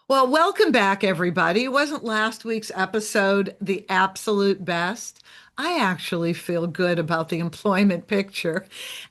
Well, welcome back, everybody. Wasn't last week's episode the absolute best? I actually feel good about the employment picture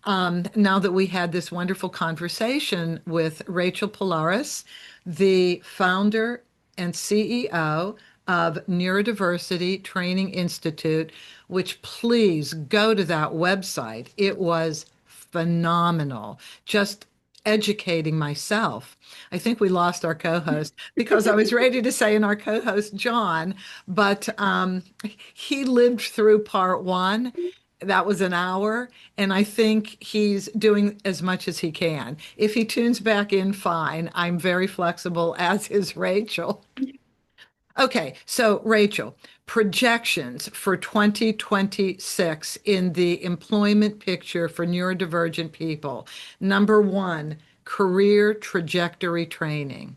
now that we had this wonderful conversation with Racheal Polarus, the founder and CEO of Neurodiversity Training Institute, which please go to that website. It was phenomenal. Just educating myself. I think we lost our co-host because I was ready to say, and our co-host John, but he lived through part one. That was an hour, and I think he's doing as much as he can. If he tunes back in, fine. I'm very flexible, as is Racheal. Okay, so Racheal, projections for 2026 in the employment picture for neurodivergent people. Number one, career trajectory training.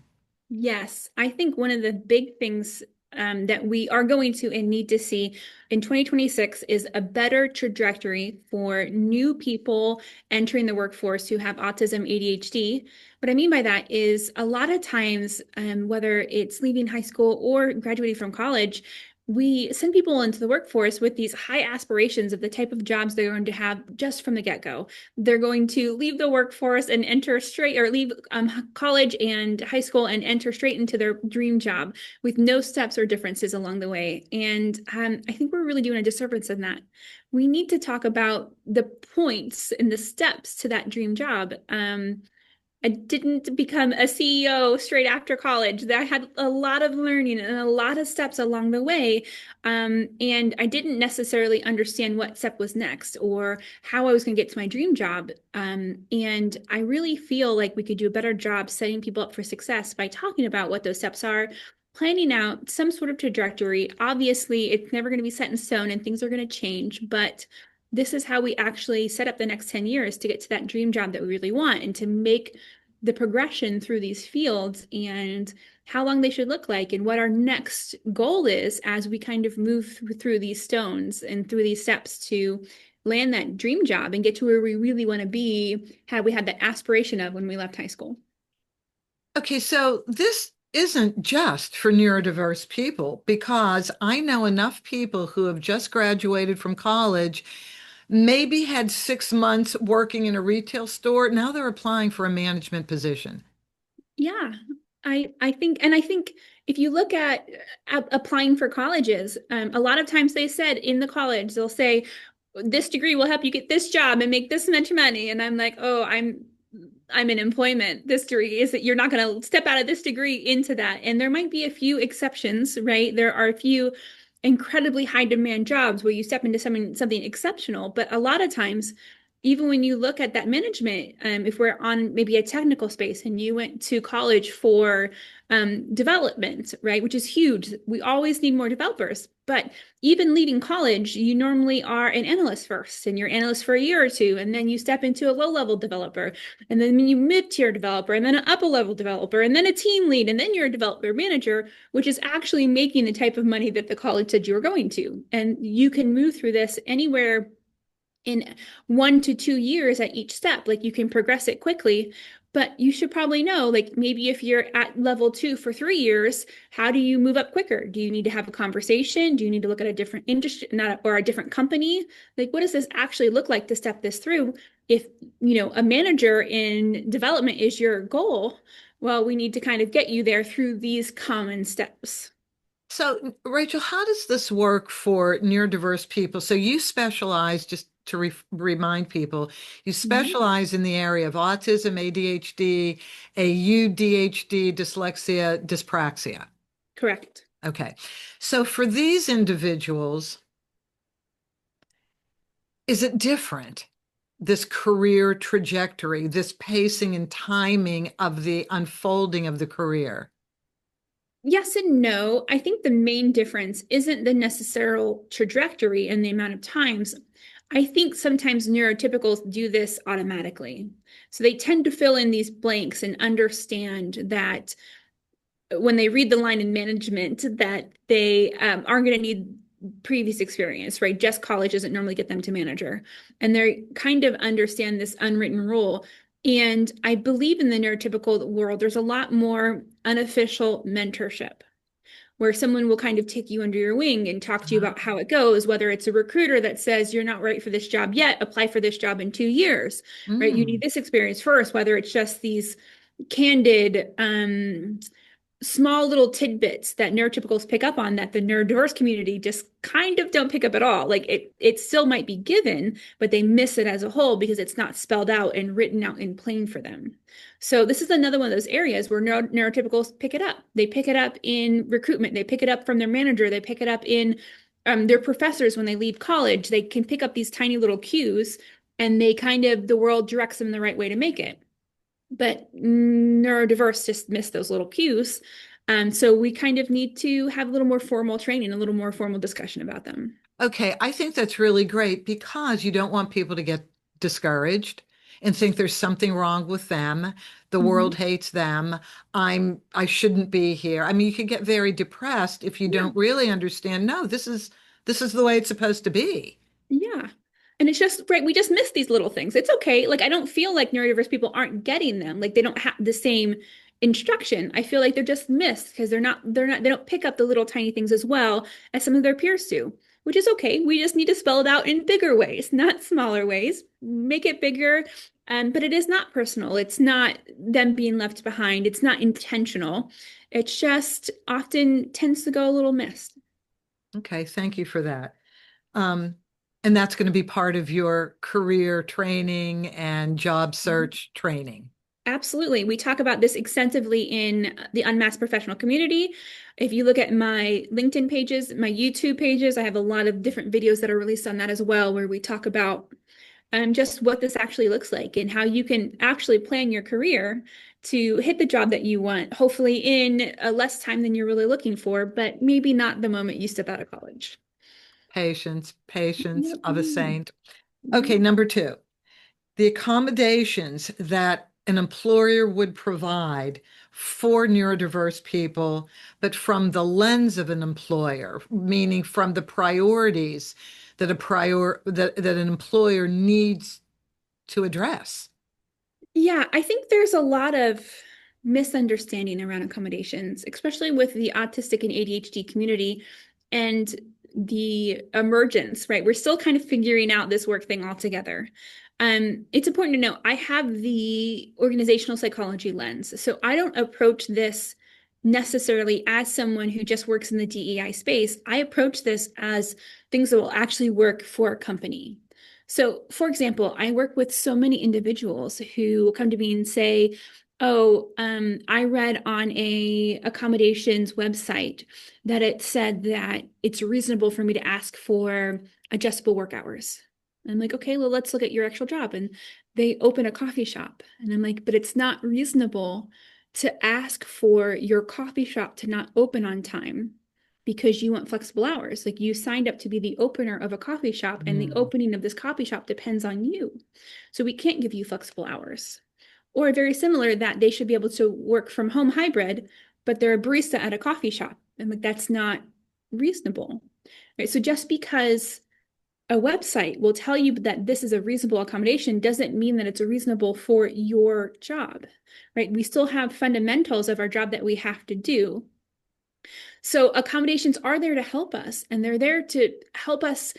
Yes, I think one of the big things that we are going to and need to see in 2026 is a better trajectory for new people entering the workforce who have autism, ADHD. What I mean by that is a lot of times, whether it's leaving high school or graduating from college, we send people into the workforce with these high aspirations of the type of jobs they're going to have just from the get-go. They're going to leave the workforce and enter straight, or leave college and high school and enter straight into their dream job with no steps or differences along the way. And I think we're really doing a disservice in that. We need to talk about the points and the steps to that dream job. I didn't become a CEO straight after college. I had a lot of learning and a lot of steps along the way. And I didn't necessarily understand what step was next or how I was going to get to my dream job. And I really feel like we could do a better job setting people up for success by talking about what those steps are, planning out some sort of trajectory. Obviously, it's never going to be set in stone and things are going to change, but this is how we actually set up the next 10 years to get to that dream job that we really want and to make the progression through these fields and how long they should look like and what our next goal is as we kind of move through these stones and through these steps to land that dream job and get to where we really want to be, how we had that aspiration of when we left high school. Okay, so this isn't just for neurodiverse people because I know enough people who have just graduated from college, maybe had 6 months working in a retail store. Now they're applying for a management position. Yeah, I think if you look at applying for colleges, a lot of times they said in the college they'll say this degree will help you get this job and make this much money, and I'm like, oh, I'm in employment. This degree is that you're not going to step out of this degree into that, and there might be a few exceptions, right? There are a few incredibly high demand jobs where you step into something exceptional, but a lot of times even when you look at that management, if we're on maybe a technical space and you went to college for development, right, which is huge, we always need more developers. But even leaving college, you normally are an analyst first, and you're analyst for a year or two, and then you step into a low-level developer, and then you mid-tier developer, and then an upper-level developer, and then a team lead, and then you're a developer manager, which is actually making the type of money that the college said you were going to. And you can move through this anywhere in 1 to 2 years at each step. Like you can progress it quickly, but you should probably know, like maybe if you're at level two for 3 years, how do you move up quicker? Do you need to have a conversation? Do you need to look at a different industry, not or a different company? Like, what does this actually look like to step this through? If, a manager in development is your goal, well, we need to kind of get you there through these common steps. So, Racheal, how does this work for neurodiverse people? So, you specialize, just to remind people, you Mhm. specialize in the area of autism, ADHD, AUDHD, dyslexia, dyspraxia. Correct. Okay. So, for these individuals, is it different? This career trajectory, this pacing and timing of the unfolding of the career? Yes and no. I think the main difference isn't the necessary trajectory and the amount of times. I think sometimes neurotypicals do this automatically. So they tend to fill in these blanks and understand that when they read the line in management that they aren't going to need previous experience, right? Just college doesn't normally get them to manager. And they kind of understand this unwritten rule. And I believe in the neurotypical world, there's a lot more unofficial mentorship where someone will kind of take you under your wing and talk to you about how it goes, whether it's a recruiter that says you're not right for this job yet, apply for this job in 2 years, right? You need Mm. this experience first, whether it's just these candid small little tidbits that neurotypicals pick up on that the neurodiverse community just kind of don't pick up at all. Like it still might be given, but they miss it as a whole because it's not spelled out and written out in plain for them. So this is another one of those areas where neurotypicals pick it up. They pick it up in recruitment. They pick it up from their manager. They pick it up in their professors when they leave college. They can pick up these tiny little cues, and they kind of the world directs them the right way to make it, but neurodiverse just miss those little cues. So we kind of need to have a little more formal training, a little more formal discussion about them. Okay, I think that's really great because you don't want people to get discouraged and think there's something wrong with them. The world Mhm. hates them. I shouldn't be here. I mean, you could get very depressed if you Yeah. don't really understand, no, this is the way it's supposed to be. Yeah. And it's just, right, we just miss these little things. It's okay. Like, I don't feel like neurodiverse people aren't getting them. Like, they don't have the same instruction. I feel like they're just missed because they don't pick up the little tiny things as well as some of their peers do, which is okay. We just need to spell it out in bigger ways, not smaller ways. Make it bigger. But it is not personal. It's not them being left behind. It's not intentional. It's just often tends to go a little missed. Okay, thank you for that. Um, and that's going to be part of your career training and job search training. Absolutely. We talk about this extensively in the unmasked professional community. If you look at my LinkedIn pages, my YouTube pages, I have a lot of different videos that are released on that as well, where we talk about just what this actually looks like and how you can actually plan your career to hit the job that you want, hopefully in less time than you're really looking for, but maybe not the moment you step out of college. Patience, patience Yep. of a saint. Okay, Yep. number two, the accommodations that an employer would provide for neurodiverse people, but from the lens of an employer, meaning from the priorities that an employer needs to address. Yeah, I think there's a lot of misunderstanding around accommodations, especially with the autistic and ADHD community and the emergence, right? We're still kind of figuring out this work thing altogether. It's important to know I have the organizational psychology lens. So I don't approach this necessarily as someone who just works in the DEI space. I approach this as things that will actually work for a company. So, for example, I work with so many individuals who come to me and say, "Oh, I read on a accommodations website that it said that it's reasonable for me to ask for adjustable work hours." And I'm like, "Okay, well, let's look at your actual job." And they open a coffee shop, and I'm like, "But it's not reasonable to ask for your coffee shop to not open on time." Because you want flexible hours. Like you signed up to be the opener of a coffee shop, and the Mm. opening of this coffee shop depends on you. So we can't give you flexible hours. Or very similar, that they should be able to work from home hybrid, but they're a barista at a coffee shop. And like that's not reasonable. Right. So just because a website will tell you that this is a reasonable accommodation doesn't mean that it's a reasonable for your job. Right. We still have fundamentals of our job that we have to do. So accommodations are there to help us, and they're there to help us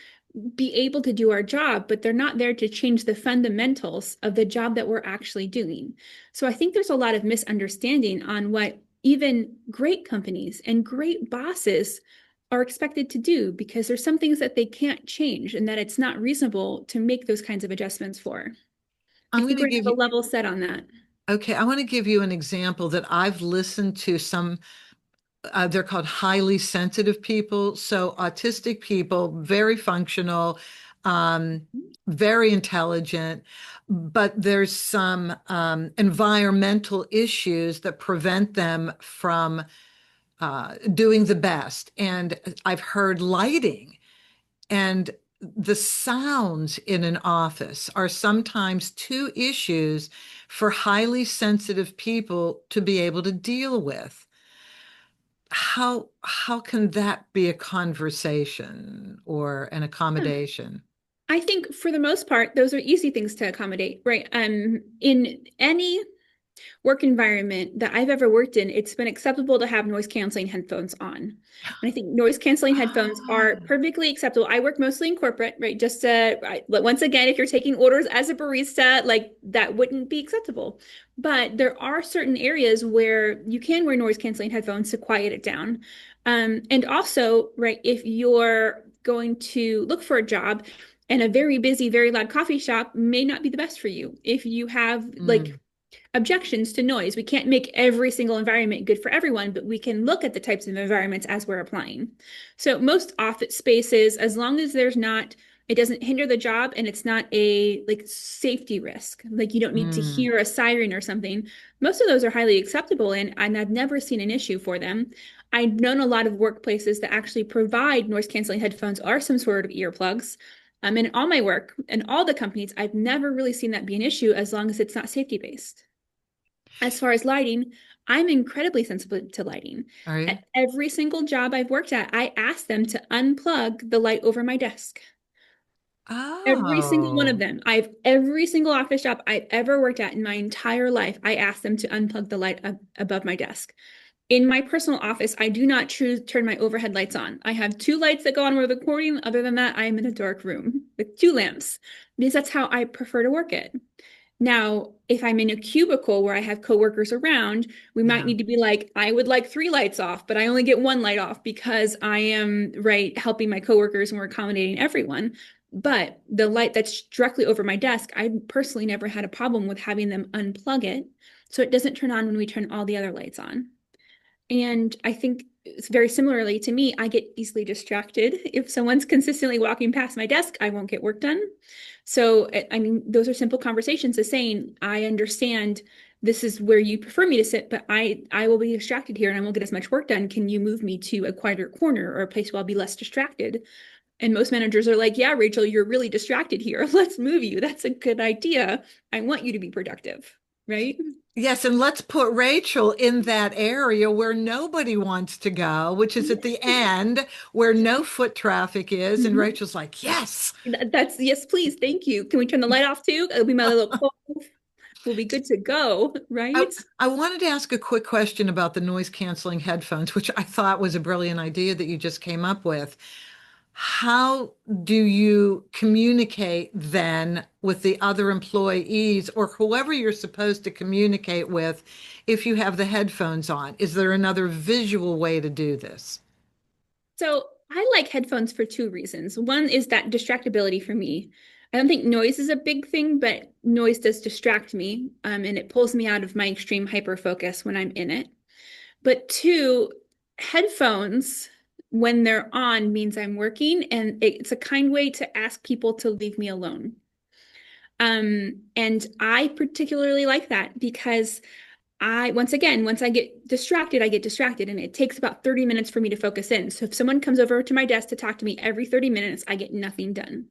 be able to do our job, but they're not there to change the fundamentals of the job that we're actually doing. So I think there's a lot of misunderstanding on what even great companies and great bosses are expected to do, because there's some things that they can't change and that it's not reasonable to make those kinds of adjustments for. I I'm going think to we're gonna give have you, a level set on that. okay, I want to give you an example that I've listened to they're called highly sensitive people. So autistic people, very functional, very intelligent, but there's some environmental issues that prevent them from doing the best. And I've heard lighting and the sounds in an office are sometimes two issues for highly sensitive people to be able to deal with. How can that be a conversation or an Yeah. accommodation? I think for the most part, those are easy things to accommodate, right? In any work environment that I've ever worked in, it's been acceptable to have noise canceling headphones on. And I think noise canceling headphones are Oh. perfectly acceptable. I work mostly in corporate, right? Once again, if you're taking orders as a barista, like that wouldn't be acceptable. But there are certain areas where you can wear noise canceling headphones to quiet it down. And also, right, if you're going to look for a job, and a very busy, very loud coffee shop may not be the best for you. If you have like Mm, objections to noise. We can't make every single environment good for everyone, but we can look at the types of environments as we're applying. So most office spaces, as long as it doesn't hinder the job and it's not a like safety risk, like you don't need to mm. hear a siren or something. Most of those are highly acceptable and I've never seen an issue for them. I've known a lot of workplaces that actually provide noise canceling headphones or some sort of earplugs. In all my work and all the companies, I've never really seen that be an issue as long as it's not safety based. As far as lighting, I'm incredibly sensitive to lighting. Are you? At every single job I've worked at, I ask them to unplug the light over my desk. Every single one of Oh, them. Every single office job I've ever worked at in my entire life, I ask them to unplug the light above my desk. In my personal office, I do not choose turn my overhead lights on. I have two lights that go on with the recording. Other than that, I am in a dark room with two lamps because that's how I prefer to work it. Now, if I'm in a cubicle where I have coworkers around, we might yeah. need to be like, I would like three lights off, but I only get one light off because I am right helping my coworkers and we're accommodating everyone. But the light that's directly over my desk, I personally never had a problem with having them unplug it so it doesn't turn on when we turn all the other lights on. And I think it's very similarly to me, I get easily distracted. If someone's consistently walking past my desk, I won't get work done. So, I mean, those are simple conversations of saying, I understand this is where you prefer me to sit, but I will be distracted here and I won't get as much work done. Can you move me to a quieter corner or a place where I'll be less distracted? And most managers are like, yeah, Racheal, you're really distracted here. Let's move you. That's a good idea. I want you to be productive, right? Yes, and let's put Rachel in that area where nobody wants to go, which is at the end where no foot traffic is. And Mhm. Rachel's like, yes. That's yes, please. Thank you. Can we turn the light off too? It'll be my little quote. We'll be good to go, I, right? I wanted to ask a quick question about the noise canceling headphones, which I thought was a brilliant idea that you just came up with. How do you communicate then with the other employees or whoever you're supposed to communicate with if you have the headphones on? Is there another visual way to do this? So I like headphones for two reasons. One is that distractibility for me. I don't think noise is a big thing, but noise does distract me, and it pulls me out of my extreme hyper focus when I'm in it. But two, headphones, when they're on, means I'm working, and it's a kind way to ask people to leave me alone. And I particularly like that because once I get distracted, and it takes about 30 minutes for me to focus in. So if someone comes over to my desk to talk to me every 30 minutes, I get nothing done.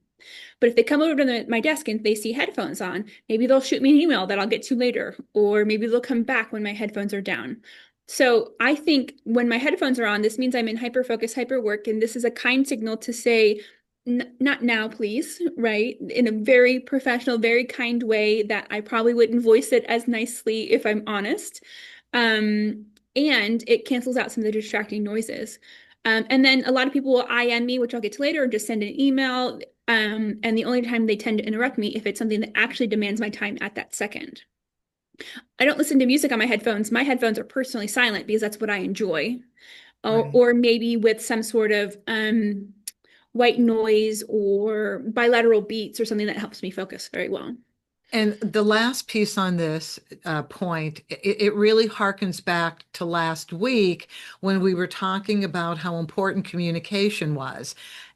But if they come over to my desk and they see headphones on, maybe they'll shoot me an email that I'll get to later, or maybe they'll come back when my headphones are down. So I think when my headphones are on, this means I'm in hyper focus, hyper work, and this is a kind signal to say, not now, please, right? In a very professional, very kind way that I probably wouldn't voice it as nicely if I'm honest. Um, and it cancels out some of the distracting noises. And then a lot of people will IM me, which I'll get to later, or just send an email. And the only time they tend to interrupt me if it's something that actually demands my time at that second. I don't listen to music on my headphones. My headphones are personally silent because that's what I enjoy. Right. Or maybe with some sort of white noise or bilateral beats or something that helps me focus very well. And the last piece on this point, it really harkens back to last week when we were talking about how important communication was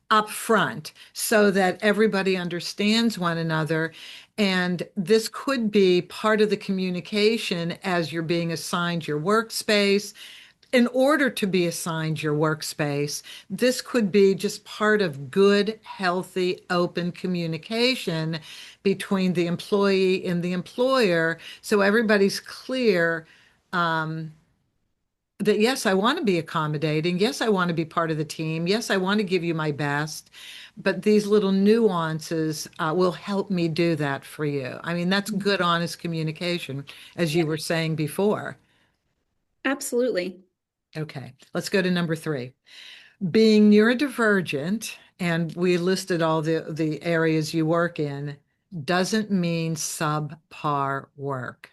up front so that everybody understands one another. And this could be part of the communication as you're being assigned your workspace. In order to be assigned your workspace, this could be just part of good, healthy, open communication between the employee and the employer. So everybody's clear, that yes, I want to be accommodating. Yes, I want to be part of the team. Yes, I want to give you my best. But these little nuances will help me do that for you. I mean, that's good, honest communication, as you Yeah, were saying before. absolutely. Okay, let's go to number three. Being neurodivergent, and we listed all the areas you work in, doesn't mean subpar work.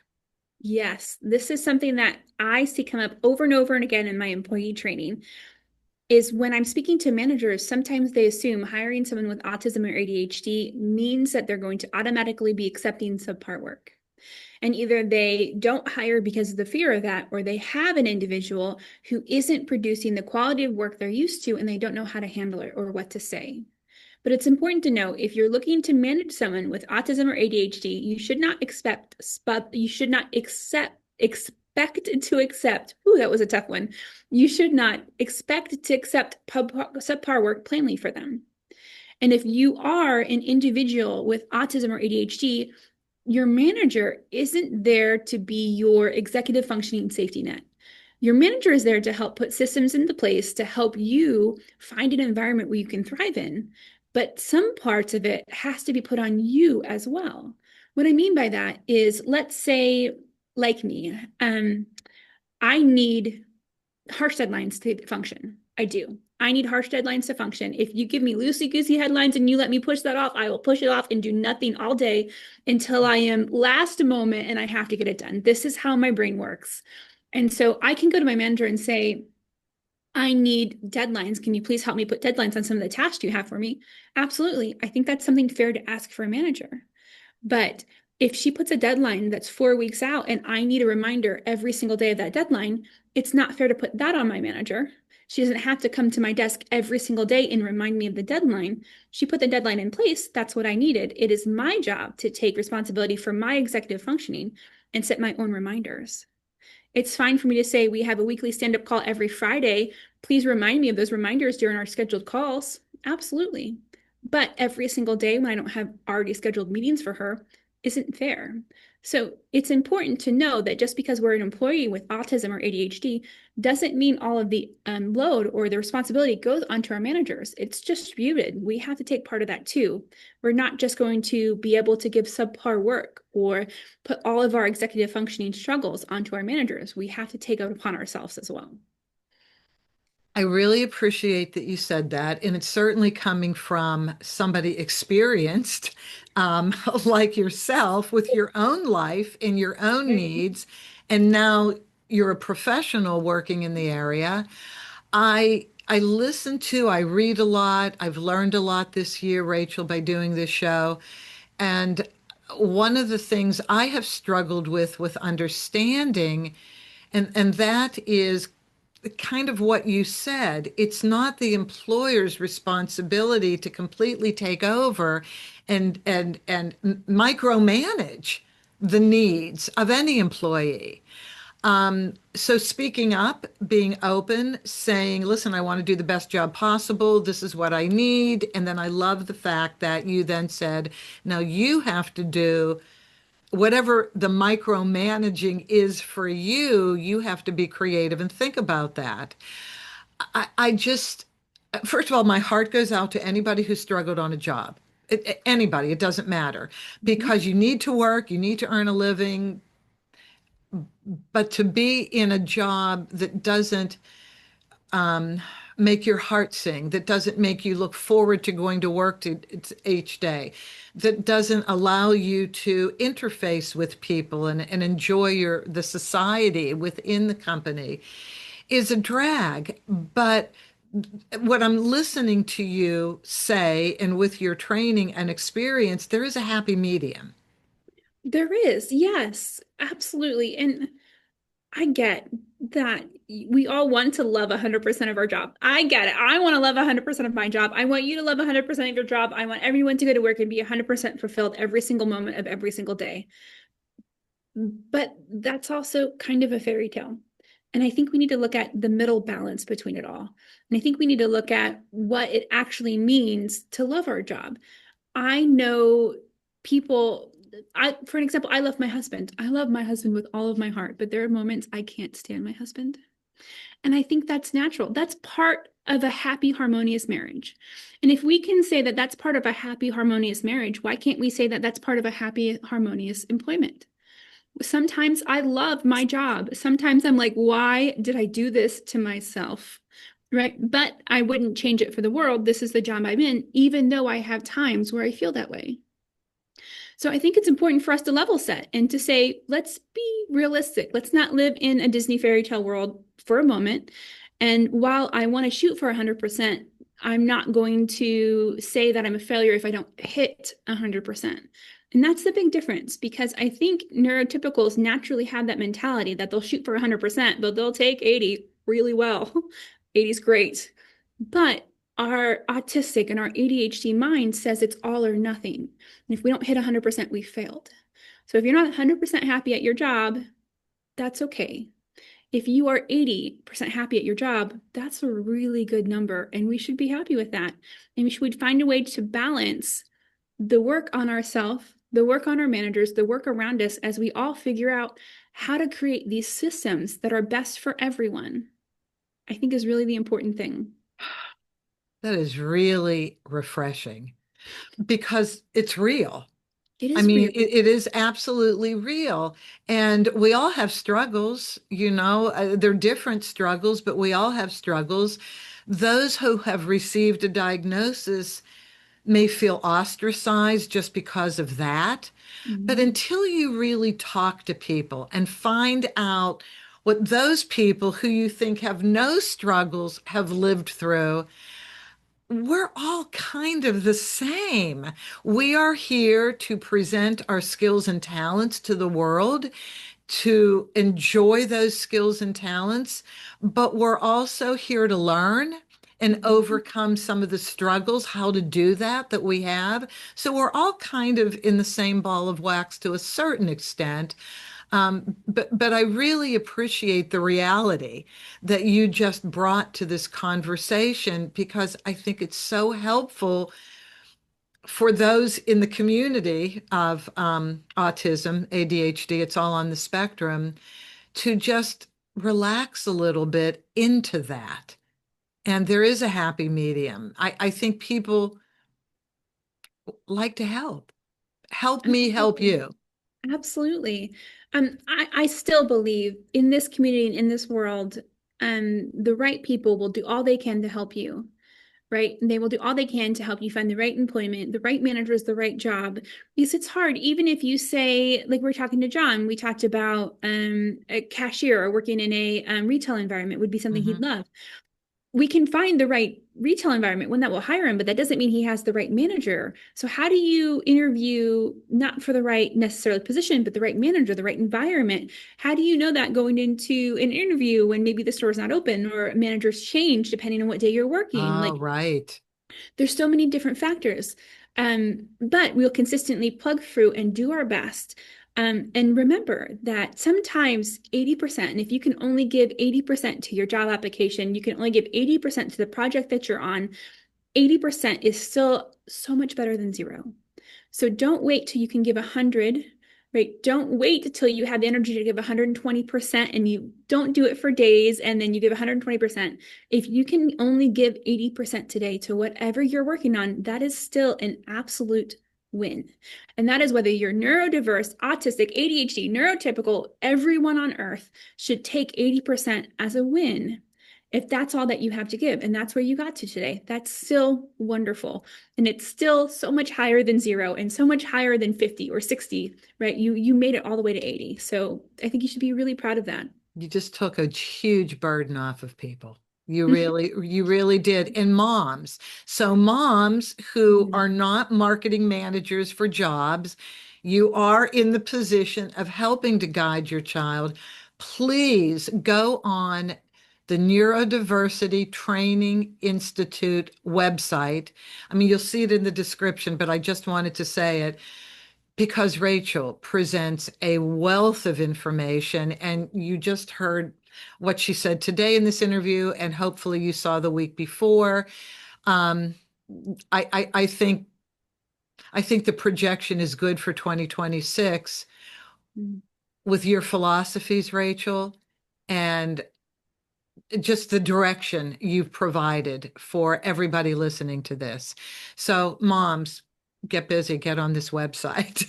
Yes, this is something that I see come up over and over and again in my employee training. Is when I'm speaking to managers, sometimes they assume hiring someone with autism or ADHD means that they're going to automatically be accepting subpar work. And either they don't hire because of the fear of that, or they have an individual who isn't producing the quality of work they're used to and they don't know how to handle it or what to say. But it's important to know if you're looking to manage someone with autism or ADHD, you should not expect to accept. Ooh, that was a tough one. You should not expect to accept subpar work plainly for them. And if you are an individual with autism or ADHD, your manager isn't there to be your executive functioning safety net. Your manager is there to help put systems into place to help you find an environment where you can thrive in. But some parts of it has to be put on you as well. What I mean by that is, let's say, like me, I need harsh deadlines to function. I do. I need harsh deadlines to function. If you give me loosey goosey headlines and you let me push that off, I will push it off and do nothing all day until I am last moment and I have to get it done. This is how my brain works. And so I can go to my manager and say, I need deadlines. Can you please help me put deadlines on some of the tasks you have for me? Absolutely. I think that's something fair to ask for a manager. But if she puts a deadline that's 4 weeks out and I need a reminder every single day of that deadline, it's not fair to put that on my manager. She doesn't have to come to my desk every single day and remind me of the deadline. She put the deadline in place. That's what I needed. It is my job to take responsibility for my executive functioning and set my own reminders. It's fine for me to say we have a weekly stand-up call every Friday. Please remind me of those reminders during our scheduled calls. Absolutely. But every single day when I don't have already scheduled meetings for her isn't fair. So it's important to know that just because we're an employee with autism or ADHD doesn't mean all of the load or the responsibility goes onto our managers. It's distributed. We have to take part of that too. We're not just going to be able to give subpar work or put all of our executive functioning struggles onto our managers. We have to take it upon ourselves as well. I really appreciate that you said that, and it's certainly coming from somebody experienced, like yourself, with your own life and your own Right. needs, and now you're a professional working in the area. I listen to, I read a lot. I've learned a lot this year, Rachel, by doing this show. And one of the things I have struggled with understanding, and that is kind of what you said. It's not the employer's responsibility to completely take over and micromanage the needs of any employee. So speaking up, being open, saying, listen, I want to do the best job possible. This is what I need. And then I love the fact that you then said, now you have to do whatever the micromanaging is for you, you have to be creative and think about that. I just, first of all, my heart goes out to anybody who struggled on a job. Anybody, it doesn't matter Mhm. because you need to work, you need to earn a living, but to be in a job that doesn't make your heart sing, that doesn't make you look forward to going to work each day, that doesn't allow you to interface with people and enjoy the society within the company is a drag. But what I'm listening to you say, and with your training and experience, there is a happy medium. There is, yes, absolutely. And I get that we all want to love 100% of our job. I get it. I want to love 100% of my job. I want you to love 100% of your job. I want everyone to go to work and be 100% fulfilled every single moment of every single day. But that's also kind of a fairy tale. And I think we need to look at the middle balance between it all. And I think we need to look at what it actually means to love our job. I know people, for an example, I love my husband. I love my husband with all of my heart, but there are moments I can't stand my husband. And I think that's natural. That's part of a happy, harmonious marriage. And if we can say that that's part of a happy, harmonious marriage, why can't we say that that's part of a happy, harmonious employment? Sometimes I love my job. Sometimes I'm like, why did I do this to myself? Right. But I wouldn't change it for the world. This is the job I'm in, even though I have times where I feel that way. So I think it's important for us to level set and to say, let's be realistic. Let's not live in a Disney fairy tale world for a moment. And while I want to shoot for 100%, I'm not going to say that I'm a failure if I don't hit 100%. And that's the big difference because I think neurotypicals naturally have that mentality that they'll shoot for 100%, but they'll take 80 really well. 80 is great. But our autistic and our ADHD mind says it's all or nothing. And if we don't hit 100%, we failed. So if you're not 100% happy at your job, that's okay. If you are 80% happy at your job, that's a really good number. And we should be happy with that. And we should find a way to balance the work on ourselves, the work on our managers, the work around us as we all figure out how to create these systems that are best for everyone. I think is really the important thing. That is really refreshing because it's real. It I is mean, real. it is absolutely real. And we all have struggles, they're different struggles, but we all have struggles. Those who have received a diagnosis may feel ostracized just because of that. But Mhm. until you really talk to people and find out what those people who you think have no struggles have lived through, we're all kind of the same. We are here to present our skills and talents to the world, to enjoy those skills and talents, but we're also here to learn and Mhm. overcome some of the struggles, how to do that we have. So we're all kind of in the same ball of wax to a certain extent. But I really appreciate the reality that you just brought to this conversation because I think it's so helpful for those in the community of autism, ADHD, it's all on the spectrum, to just relax a little bit into that. And there is a happy medium. I think people like to help. Help me help Absolutely. you. Absolutely. I still believe in this community and in this world, the right people will do all they can to help you, right? And they will do all they can to help you find the right employment, the right managers, the right job. Because it's hard, even if you say, like we're talking to John, we talked about a cashier or working in a retail environment would be something he'd Mhm. love. We can find the right retail environment one that will hire him, but that doesn't mean he has the right manager. So how do you interview not for the right necessarily position, but the right manager, the right environment? How do you know that going into an interview when maybe the store's not open or managers change depending on what day you're working? Oh, Like right. there's so many different factors. But we'll consistently plug through and do our best. And remember that sometimes 80%, and if you can only give 80% to your job application, you can only give 80% to the project that you're on, 80% is still so much better than zero. So don't wait till you can give 100, right? Don't wait until you have the energy to give 120% and you don't do it for days and then you give 120%. If you can only give 80% today to whatever you're working on, that is still an absolute win. And that is whether you're neurodiverse, autistic, ADHD, neurotypical, everyone on earth should take 80% as a win. If that's all that you have to give, and that's where you got to today, that's still wonderful. And it's still so much higher than zero and so much higher than 50 or 60, right? You made it all the way to 80. So I think you should be really proud of that. You just took a huge burden off of people. You really did. And moms. So moms who are not marketing managers for jobs, you are in the position of helping to guide your child. Please go on the Neurodiversity Training Institute website. I mean, you'll see it in the description, but I just wanted to say it because Racheal presents a wealth of information, and you just heard what she said today in this interview, and hopefully you saw the week before. Um, I think the projection is good for 2026 with your philosophies, Racheal, and just the direction you've provided for everybody listening to this. So, moms, get busy, get on this website.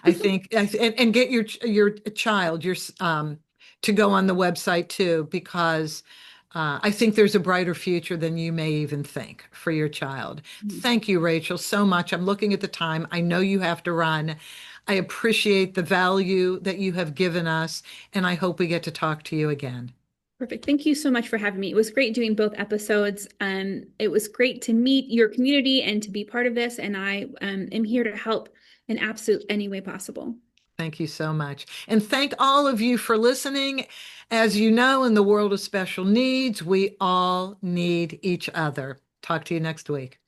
I think, and get your child to go on the website too, because I think there's a brighter future than you may even think for your child. Thank you, Racheal, so much. I'm looking at the time. I know you have to run. I appreciate the value that you have given us, and I hope we get to talk to you again. Perfect. Thank you so much for having me. It was great doing both episodes. It was great to meet your community and to be part of this. And I am here to help in absolute any way possible. Thank you so much. And thank all of you for listening. As you know, in the world of special needs, we all need each other. Talk to you next week.